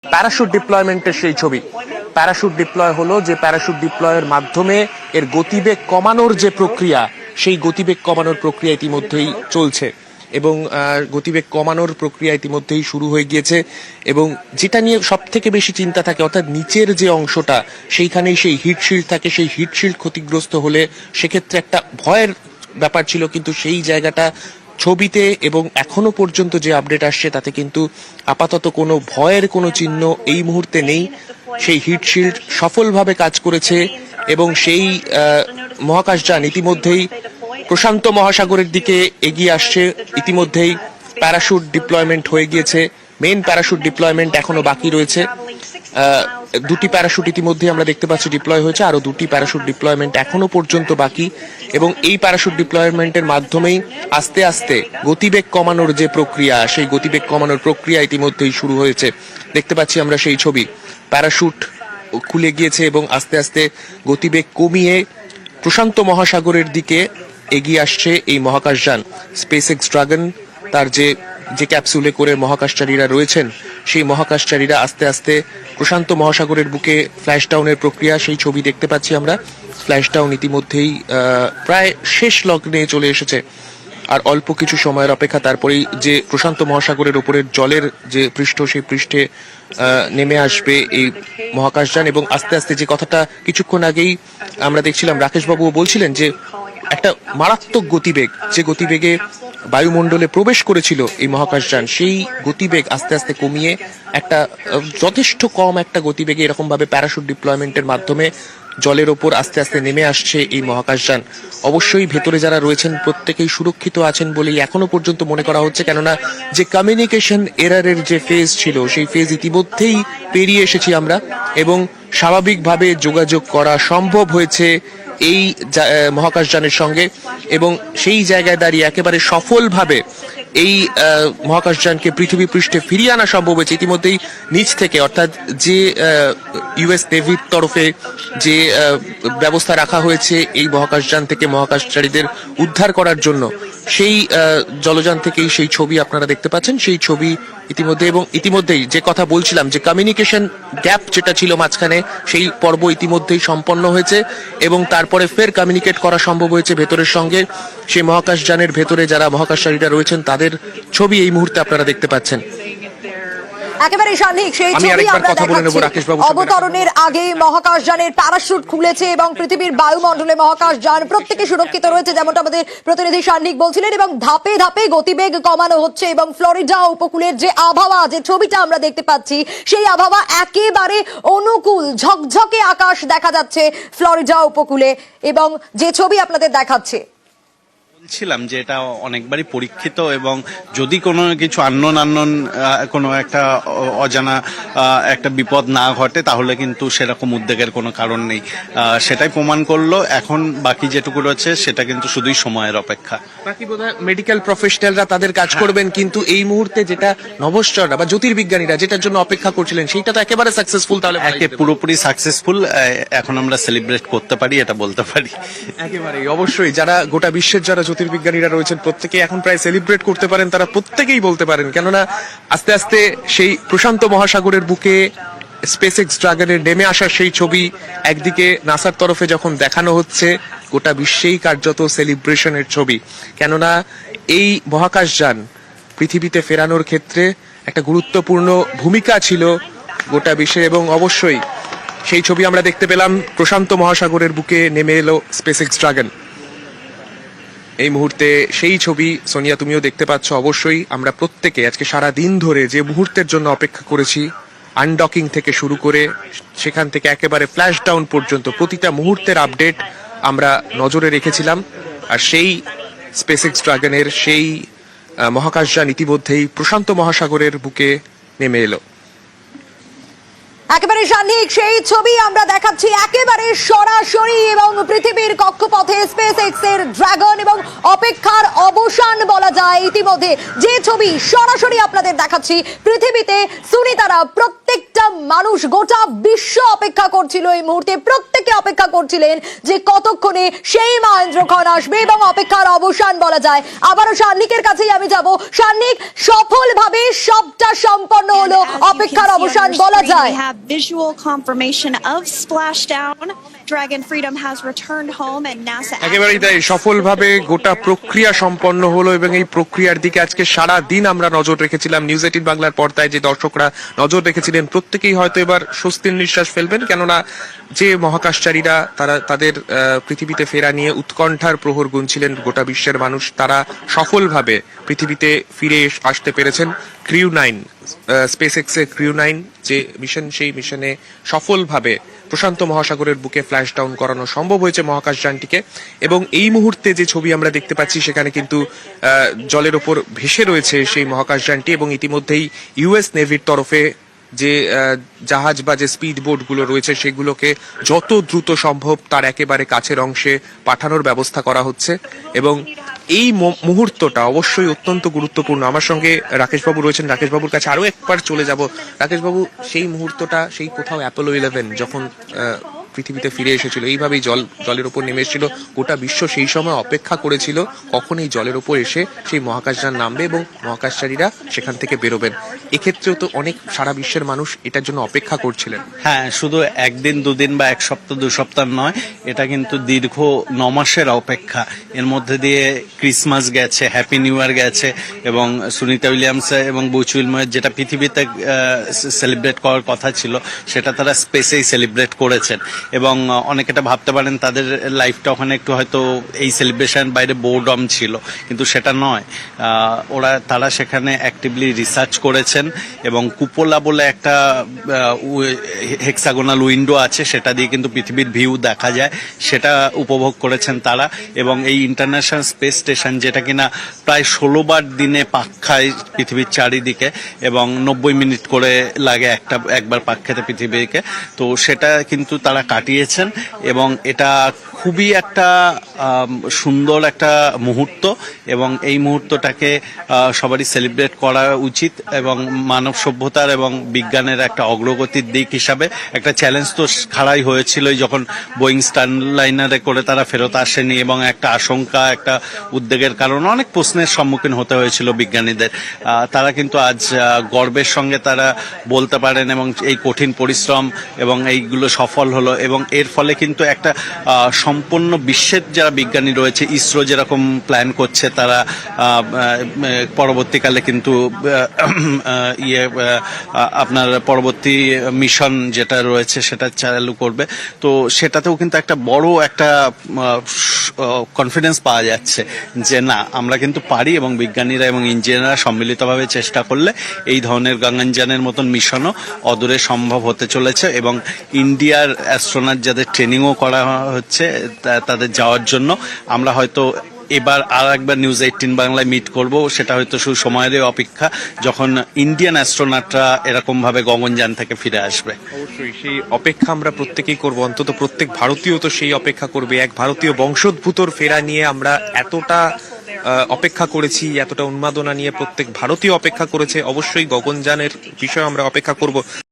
Parachute ডিপ্লয়মেন্টের সেই ছবি। Parachute deploy হলো যে প্যারাশুট ডিপ্লয়ের মাধ্যমে এর গতিবেগ কমানোর যে প্রক্রিয়া, সেই গতিবেগ কমানোর প্রক্রিয়া ইতিমধ্যেই চলছে এবং গতিবেগ কমানোর প্রক্রিয়া ইতিমধ্যেই শুরু হয়ে গিয়েছে। এবং যেটা নিয়ে সব থেকে বেশি চিন্তা থাকে, অর্থাৎ নিচের যে অংশটা, সেইখানেই সেই হিটশিল্ড থাকে, সেই হিটশিল্ড ক্ষতিগ্রস্ত হলে সেক্ষেত্রে একটা ভয়ের ব্যাপার ছিল, কিন্তু সেই জায়গাটা ছবিতে এবং এখনো পর্যন্ত যে আপডেট আসছে তাতে কিন্তু আপাতত কোনো ভয়ের কোনো চিহ্ন এই মুহূর্তে নেই। সেই হিটশিল্ড সফলভাবে কাজ করেছে এবং সেই মহাকাশযান ইতিমধ্যেই প্রশান্ত মহাসাগরের দিকে এগিয়ে আসছে। ইতিমধ্যেই প্যারাশুট ডিপ্লয়মেন্ট হয়ে গিয়েছে, মেইন প্যারাশুট ডিপ্লয়মেন্ট এখনো বাকি রয়েছে। দুটি প্যারাশুট ইতিমধ্যে আমরা দেখতে পাচ্ছি ডিপ্লয় হয়েছে, আরো দুটি প্যারাশুট ডিপ্লয়মেন্ট এখনো পর্যন্ত বাকি এবং এই প্যারাশুট ডিপ্লয়মেন্টের মাধ্যমেই আস্তে আস্তে গতিবেগ কমানোর যে প্রক্রিয়া, সেই গতিবেগ কমানোর প্রক্রিয়া ইতিমধ্যেই শুরু হয়েছে। দেখতে পাচ্ছি আমরা সেই ছবি, প্যারাশুট খুলে গিয়েছে এবং আস্তে আস্তে গতিবেগ কমিয়ে প্রশান্ত মহাসাগরের দিকে এগিয়ে আসছে এই মহাকাশযান স্পেস এক্স ড্রাগন। তার যে ক্যাপসুলে করে মহাকাশচারীরা রয়েছেন, সেই মহাকাশচারীরা আস্তে আস্তে প্রশান্ত মহাসাগরের বুকে ফ্ল্যাশ ডাউনের প্রক্রিয়া, সেই ছবি দেখতে পাচ্ছি আমরা। ফ্ল্যাশ ডাউন ইতিমধ্যেই প্রায় শেষ লগ্নে চলে এসেছে, আর অল্প কিছু সময়ের অপেক্ষা, তারপরেই যে প্রশান্ত মহাসাগরের উপরের জলের যে পৃষ্ঠ, সেই পৃষ্ঠে নেমে আসবে এই মহাকাশযান। এবং আস্তে আস্তে যে কথাটা কিছুক্ষণ আগেই আমরা দেখছিলাম, রাকেশ বাবুও বলছিলেন যে একটা মারাত্মক গতিবেগ, যে গতিবেগে বায়ুমণ্ডলে প্রবেশ করেছিল এই মহাকাশযান, সেই গতিবেগ আস্তে আস্তে কমিয়ে একটা যথেষ্ট কম একটা গতিবেগে এরকম ভাবে প্যারাশুট ডিপ্লয়মেন্টের মাধ্যমে জলের ওপর আস্তে আস্তে নেমে আসছে এই মহাকাশযান। অবশ্যই ভেতরে যারা রয়েছেন প্রত্যেকেই সুরক্ষিত আছেন বলেই এখনো পর্যন্ত মনে করা হচ্ছে, কেননা যে কমিউনিকেশন এরারের যে ফেজ ছিল, সেই ফেজ ইতিমধ্যেই পেরিয়ে এসেছি আমরা এবং স্বাভাবিকভাবে যোগাযোগ করা সম্ভব হয়েছে এই মহাকাশযানের সঙ্গে। এবং সেই জায়গায় দাঁড়িয়ে একেবারে সফলভাবে এই মহাকাশযানকে পৃথিবী পৃষ্ঠে ফিরিয়ে আনা সম্ভব হয়েছে ইতিমধ্যেই নিচ থেকে, অর্থাৎ যে ইউএস নেভির তরফে যে ব্যবস্থা রাখা হয়েছে এই মহাকাশযান থেকে মহাকাশচারীদের উদ্ধার করার জন্য, সেই জলযান থেকেই সেই ছবি আপনারা দেখতে পাচ্ছেন। সেই ছবি ইতিমধ্যে, এবং ইতিমধ্যেই যে কথা বলছিলাম যে কমিউনিকেশন গ্যাপ যেটা ছিল মাঝখানে, সেই পর্ব ইতিমধ্যেই সম্পন্ন হয়েছে এবং তারপরে ফের কমিউনিকেট করা সম্ভব হয়েছে ভেতরের সঙ্গে। সেই মহাকাশযানের ভেতরে যারা মহাকাশচারীরা রয়েছেন তাদের ছবি এই মুহূর্তে আপনারা দেখতে পাচ্ছেন। একেবারে সঠিক সেই ছবি আমরা দেখাচ্ছি। অবতরণের আগে মহাকাশযানের প্যারাশুট খুলেছে এবং পৃথিবীর বায়ুমণ্ডলে মহাকাশযান প্রত্যেকে সুরক্ষিত রয়েছে, যেমনটা আমাদের প্রতিনিধি সান্নিক বলছিলেন। এবং ধাপে ধাপে গতিবেগ কমানো হচ্ছে এবং ফ্লোরিডা উপকূলের যে আবহাওয়া, যে ছবিটা আমরা দেখতে পাচ্ছি, সেই আবহাওয়া একেবারে অনুকূল, ঝকঝকে আকাশ দেখা যাচ্ছে ফ্লোরিডা উপকূলে। এবং যে ছবি আপনাদের দেখাচ্ছে, বলছিলাম যে এটা অনেকবারই পরীক্ষিত এবং যদি কোনো কিছু আননোন কোনো একটা অজানা একটা বিপদ না ঘটে তাহলে কিন্তু সেরকম উদ্বেগের কোনো কারণ নেই। সেটাই প্রমাণ করলো। এখন বাকি যেটুকু রয়েছে সেটা কিন্তু শুধুই সময়ের অপেক্ষা। বাকি বোধহয় মেডিকেল প্রফেশনালরা তাদের কাজ করবেন, কিন্তু এই মুহূর্তে যেটা নভশ্চররা বা জ্যোতির্বিজ্ঞানীরা যেটার জন্য অপেক্ষা করছিলেন, সেইটা তো একেবারে সাকসেসফুল। তাহলে পুরোপুরি সাকসেসফুল, এখন আমরা সেলিব্রেট করতে পারি, এটা বলতে পারি। একেবারেই, অবশ্যই যারা গোটা বিশ্বের যারা জ্যোতির্বিজ্ঞানীরা রয়েছেন প্রত্যেকেই এখন প্রায় সেলিব্রেট করতে পারেন, তারা প্রত্যেকেই বলতে পারেন, কেননা আস্তে আস্তে সেই প্রশান্ত মহাসাগরের বুকে স্পেস এক্স ড্রাগনের নেমে আসার সেই ছবি একদিকে নাসার তরফে যখন দেখানো হচ্ছে, গোটা বিশ্বেই কার্যত সেলিব্রেশনের ছবি। কেননা এই মহাকাশযান পৃথিবীতে ফেরানোর ক্ষেত্রে একটা গুরুত্বপূর্ণ ভূমিকা ছিল গোটা বিশ্বের, এবং অবশ্যই সেই ছবি আমরা দেখতে পেলাম। প্রশান্ত মহাসাগরের বুকে নেমে এলো স্পেস এক্স ড্রাগন এই মুহূর্তে। সেই ছবি সোনিয়া তুমিও দেখতে পাচ্ছ। অবশ্যই আমরা প্রত্যেকে আজকে সারা দিন ধরে যে মুহূর্তের জন্য অপেক্ষা করেছি, আনডকিং থেকে শুরু করে সেখান থেকে একেবারে ফ্ল্যাশ ডাউন পর্যন্ত প্রতিটা মুহূর্তের আপডেট আমরা নজরে রেখেছিলাম। আর সেই স্পেস এক্স ড্রাগনের সেই মহাকাশযান ইতিমধ্যেই প্রশান্ত মহাসাগরের বুকে নেমে এলো। একেবারে সান্নিক সেই ছবি আমরা দেখাচ্ছি একেবারে সরাসরি, এবং পৃথিবীর কক্ষপথে স্পেস এক্স এর ড্রাগন এবং অপেক্ষার অবসান বলা যায় ইতিমধ্যে। যে ছবি সরাসরি আপনাদের দেখাচ্ছি, পৃথিবীতে সুনিতারা প্রত্যেকটা মানুষ, গোটা বিশ্ব অপেক্ষা করছিল এই মুহূর্তে, প্রত্যেকে অপেক্ষা করছিলেন যে কতক্ষণে সেই মহেন্দ্রক্ষণ আসবে এবং অপেক্ষার অবসান বলা যায়। আবারও সান্নিকের কাছেই আমি যাব। সান্নিক, সফলভাবে সবটা সম্পন্ন হলো, অপেক্ষার অবসান বলা যায়। We have visual confirmation of splashdown. Dragon Freedom has returned home and NASA একেবারেই তাই, সফলভাবে গোটা প্রক্রিয়া সম্পন্ন হলো এবং এই প্রক্রিয়ার দিকে আজকে সারা দিন আমরা নজর রেখেছিলাম। নিউজ 18 বাংলার পর্দায় যে দর্শকরা নজর রেখেছিলেন প্রত্যেকেই হয়তো এবার স্বস্তির নিঃশ্বাস ফেলবেন, কেননা যে মহাকাশচারীরা তারা তাদের পৃথিবীতে ফেরা নিয়ে উৎকণ্ঠার প্রহর গুনছিলেন গোটা বিশ্বের মানুষ, তারা সফলভাবে পৃথিবীতে ফিরে আসতে পেরেছেন। ক্রিউ 9, স্পেস এক্স এর ক্রিউ 9 যে মিশন, সেই মিশনে সফলভাবে প্রশান্ত মহাসাগরের বুকে ফ্ল্যাশ ডাউন করানো সম্ভব হয়েছে মহাকাশযানটিকে। এবং এই মুহূর্তে যে ছবি আমরা দেখতে পাচ্ছি সেখানে কিন্তু জলের ওপর ভেসে রয়েছে সেই মহাকাশযানটি এবং ইতিমধ্যেই ইউএস নেভির তরফে যে জাহাজ বা যে স্পিড বোট গুলো রয়েছে সেগুলোকে যত দ্রুত সম্ভব তার একেবারে কাছের অংশে পাঠানোর ব্যবস্থা করা হচ্ছে। এবং এই মুহূর্তটা অবশ্যই অত্যন্ত গুরুত্বপূর্ণ। আমার সঙ্গে রাকেশ বাবু রয়েছেন, রাকেশ বাবুর কাছে আরো একবার চলে যাব। রাকেশ বাবু, সেই মুহূর্তটা সেই কোথাও অ্যাপোলো 11 যখন পৃথিবীতে ফিরে এসেছিল, এইভাবেই জলের উপর নেমে এসেছিল, গোটা বিশ্ব সেই সময় অপেক্ষা করেছিল কখন এই জলের উপর এসে সেই মহাকাশযান নামবে এবং মহাকাশচারীরা সেখান থেকে বেরোবেন। এক্ষেত্রেও তো অনেক সারা বিশ্বের মানুষ এটার জন্য অপেক্ষা করছিলেন। হ্যাঁ, শুধু একদিন দুদিন বা এক সপ্তাহ দু সপ্তাহ নয়, এটা কিন্তু দীর্ঘ 9 মাসের অপেক্ষা। এর মধ্যে দিয়ে ক্রিসমাস গেছে, হ্যাপি নিউ ইয়ার গেছে এবং সুনিতা উইলিয়ামস এবং বুচ উইলময়ের যেটা পৃথিবীতে সেলিব্রেট করার কথা ছিল সেটা তারা স্পেসেই সেলিব্রেট করেছেন। এবং অনেকে এটা ভাবতে পারেন তাদের লাইফটা ওখানে একটু হয়তো এই সেলিব্রেশন বাইরে বোর্ডম ছিল, কিন্তু সেটা নয়। তারা সেখানে অ্যাক্টিভলি রিসার্চ করেছেন এবং কুপোলা বলে একটা হেক্সাগোনাল উইন্ডো আছে, সেটা দিয়ে কিন্তু পৃথিবীর ভিউ দেখা যায়, সেটা উপভোগ করেছেন তারা। এবং এই ইন্টারন্যাশনাল স্পেস স্টেশন যেটা কিনা প্রায় 16 বার দিনে পাক খায় পৃথিবীর চারিদিকে এবং 90 মিনিট করে লাগে একবার পাক খেতে পৃথিবীকে, তো সেটা কিন্তু তারা কাটিয়েছেন। এবং এটা খুবই একটা সুন্দর একটা মুহূর্ত এবং এই মুহূর্তটাকে সবারই সেলিব্রেট করা উচিত। এবং মানব সভ্যতার এবং বিজ্ঞানের একটা অগ্রগতির দিক হিসাবে একটা চ্যালেঞ্জ তো খাড়াই হয়েছিল যখন বোয়িং স্টারলাইনারে করে তারা ফেরত আসেনি এবং একটা আশঙ্কা, একটা উদ্বেগের কারণে অনেক প্রশ্নের সম্মুখীন হতে হয়েছিল বিজ্ঞানীদের। তারা কিন্তু আজ গর্বের সঙ্গে তারা বলতে পারেন এবং এই কঠিন পরিশ্রম এবং এইগুলো সফল হলো এবং এর ফলে কিন্তু একটা সম্পূর্ণ বিশ্বের যারা বিজ্ঞানী রয়েছে, ইসরো যেরকম প্ল্যান করছে, তারা পরবর্তীকালে কিন্তু আপনার পরবর্তী মিশন যেটা রয়েছে সেটা চালু করবে, তো সেটাতেও কিন্তু একটা বড় একটা কনফিডেন্স পাওয়া যাচ্ছে যে না, আমরা কিন্তু পারি এবং বিজ্ঞানীরা এবং ইঞ্জিনিয়াররা সম্মিলিতভাবে চেষ্টা করলে এই ধরনের গগনযানের মতন মিশনও অদূরে সম্ভব হতে চলেছে। এবং ইন্ডিয়ার অ্যাস্ট্রোনট যাদের ট্রেনিংও করা হচ্ছে তাদের যাওয়ার জন্য আমরা হয়তো এবার আর একবার নিউজ 18 বাংলায় মিট করব, সেটা হয়তো শুধু সময়েরই অপেক্ষা যখন ইন্ডিয়ান অ্যাস্ট্রোনটরা এরকম ভাবে গগনযান থেকে ফিরে আসবে। অবশ্যই সেই অপেক্ষা আমরা প্রত্যেকেই করব, অন্তত প্রত্যেক ভারতীয় তো সেই অপেক্ষা করবে। এক ভারতীয় বংশোদ্ভূতর ফেরা নিয়ে আমরা এতটা অপেক্ষা করেছি, এতটা উন্মাদনা নিয়ে প্রত্যেক ভারতীয় অপেক্ষা করেছে, অবশ্যই গগনযানের বিষয়ে আমরা অপেক্ষা করব।